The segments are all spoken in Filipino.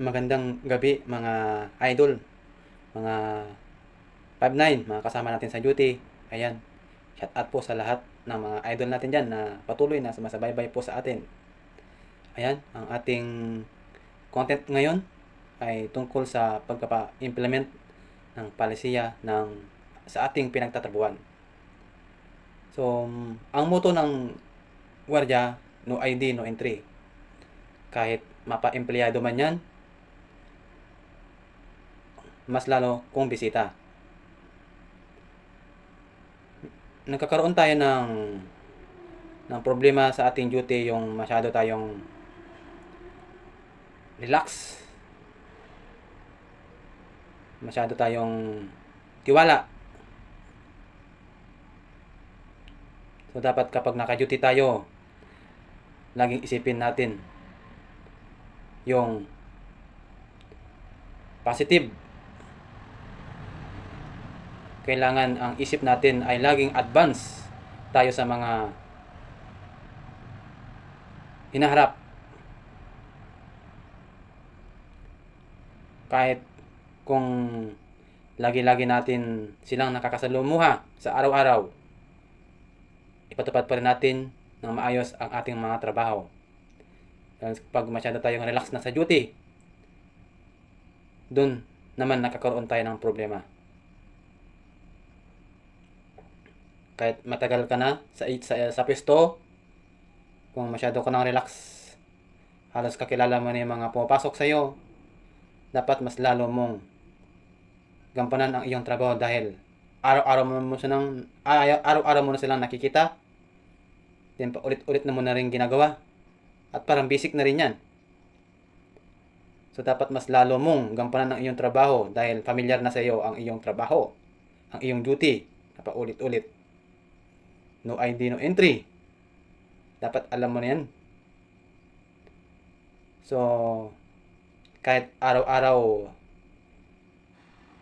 Magandang gabi mga idol, mga 5-9, mga kasama natin sa duty. Ayan, shout out po sa lahat ng mga idol natin dyan na patuloy na sumasabaybay po sa atin. Ayan, ang ating content ngayon ay tungkol sa pagpapa-implement ng palisiya sa ating pinagtatrabuhan. So, ang motto ng gwardiya, no ID, no entry. Kahit mapa-empleyado man yan, mas lalo kung bisita. Nagkakaroon tayo ng problema sa ating duty, yung masyado tayong relax, masyado tayong tiwala. So dapat kapag naka-duty tayo, laging isipin natin yung positive. Kailangan ang isip natin ay laging advance tayo sa mga hinaharap. Kahit kung lagi-lagi natin silang nakakasalumuha sa araw-araw, ipatupad pa rin natin ng maayos ang ating mga trabaho. Pag masyado tayong relax na sa duty, dun naman nakakaroon tayo ng problema. Kahit matagal ka na sa pwesto, kung masyado ka nang relax, halos kakilala mo na yung mga pumapasok sa'yo, dapat mas lalo mong gampanan ang iyong trabaho dahil araw-araw mo na silang nakikita, then ulit-ulit na mo na rin ginagawa, at parang basic na rin yan. So dapat mas lalo mong gampanan ang iyong trabaho dahil familiar na sa iyo ang iyong trabaho, ang iyong duty, na paulit-ulit. No ID, no entry. Dapat alam mo na yan. So, kahit araw-araw,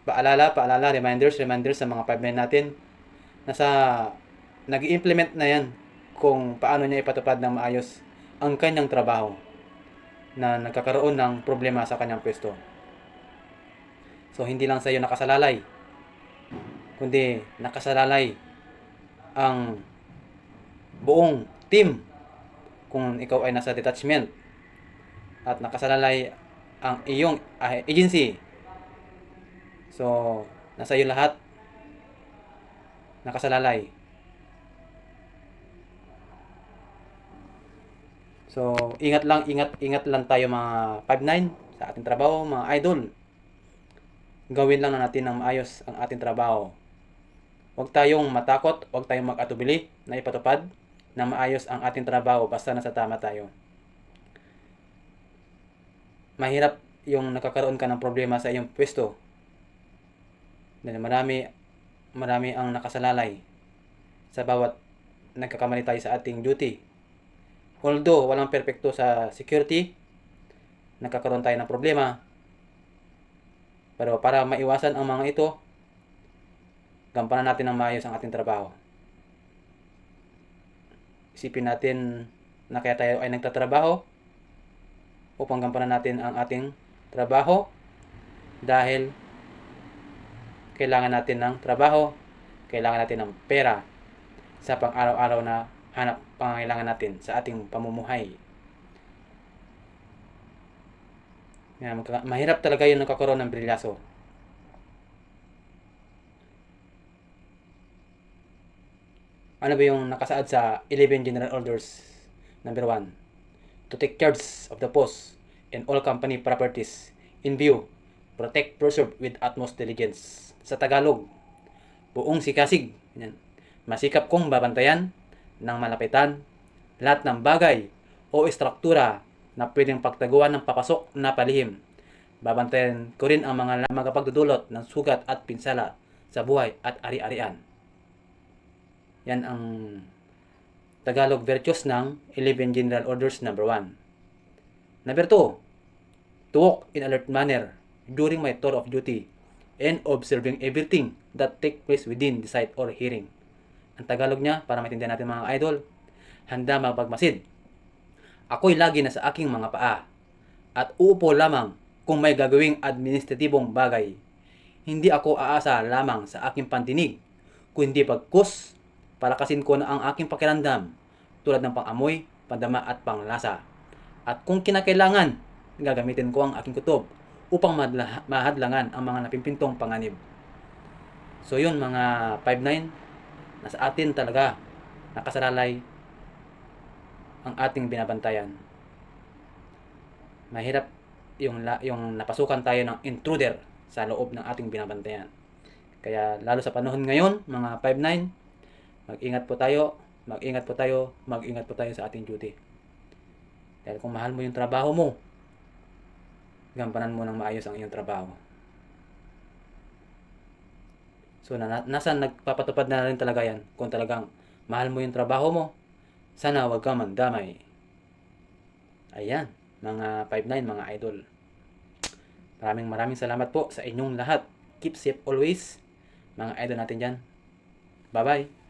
paalala, reminders sa mga 5-9 natin, nag-i-implement na yan kung paano niya ipatupad ng maayos ang kanyang trabaho na nagkakaroon ng problema sa kanyang pwesto. So, hindi lang sa iyo nakasalalay, kundi nakasalalay ang buong team kung ikaw ay nasa detachment, at nakasalalay ang iyong agency. So, nasa iyo lahat nakasalalay. So, ingat lang tayo mga 5-9 sa ating trabaho, mga idol. Gawin lang na natin ng maayos ang ating trabaho. Huwag tayong matakot, huwag tayong mag-atubili na ipatupad na maayos ang ating trabaho basta nasa tama tayo. Mahirap yung nakakaroon ka ng problema sa iyong pwesto. Dahil marami ang nakasalalay sa bawat nagkakamali tayo sa ating duty. Although walang perpekto sa security, nagkakaroon tayo ng problema. Pero para maiwasan ang mga ito, gampanan natin ng maayos ang ating trabaho. Isipin natin na kaya tayo ay nagtatrabaho upang gampanan natin ang ating trabaho dahil kailangan natin ng trabaho, kailangan natin ng pera sa pang-araw-araw na hanap pangangailangan natin sa ating pamumuhay. Mahirap talaga yung nagkakaroon ng brilyaso. Ano ba yung nakasaad sa 11 General Orders number 1? To take charge of the post and all company properties in view, protect, preserve with utmost diligence. Sa Tagalog, buong sikasig. Yan. Masikap kong babantayan ng malapitan lahat ng bagay o istruktura na pwedeng pagtaguan ng papasok na palihim. Babantayan ko rin ang mga magpagdudulot ng sugat at pinsala sa buhay at ari-arian. Yan ang Tagalog virtues ng 11 General Orders number 1. Number 2, to walk in alert manner during my tour of duty and observing everything that take place within the sight or hearing. Ang Tagalog niya, para maintindihan natin mga idol, handa mapagmasid. Ako'y lagi na sa aking mga paa at uupo lamang kung may gagawing administratibong bagay. Hindi ako aasa lamang sa aking pandinig, kundi pagkus, palakasin ko na ang aking pakiramdam, tulad ng pang-amoy, pandama at panglasa. At kung kinakailangan, gagamitin ko ang aking kutob upang mahadlangan ang mga napimpintong panganib. So yun mga 5-9, nasa atin talaga nakasalalay ang ating binabantayan. Mahirap yung napasukan tayo ng intruder sa loob ng ating binabantayan. Kaya lalo sa panahon ngayon, mga 5-9, mag-ingat po tayo, mag-ingat po tayo, mag-ingat po tayo sa ating duty. Dahil kung mahal mo yung trabaho mo, gampanan mo ng maayos ang iyong trabaho. So nasa nagpapatupad na rin talaga yan. Kung talagang mahal mo yung trabaho mo, sana wag ka mandamay. Ayan, mga 5-9, mga idol. Maraming salamat po sa inyong lahat. Keep safe always, mga idol natin dyan. Bye-bye.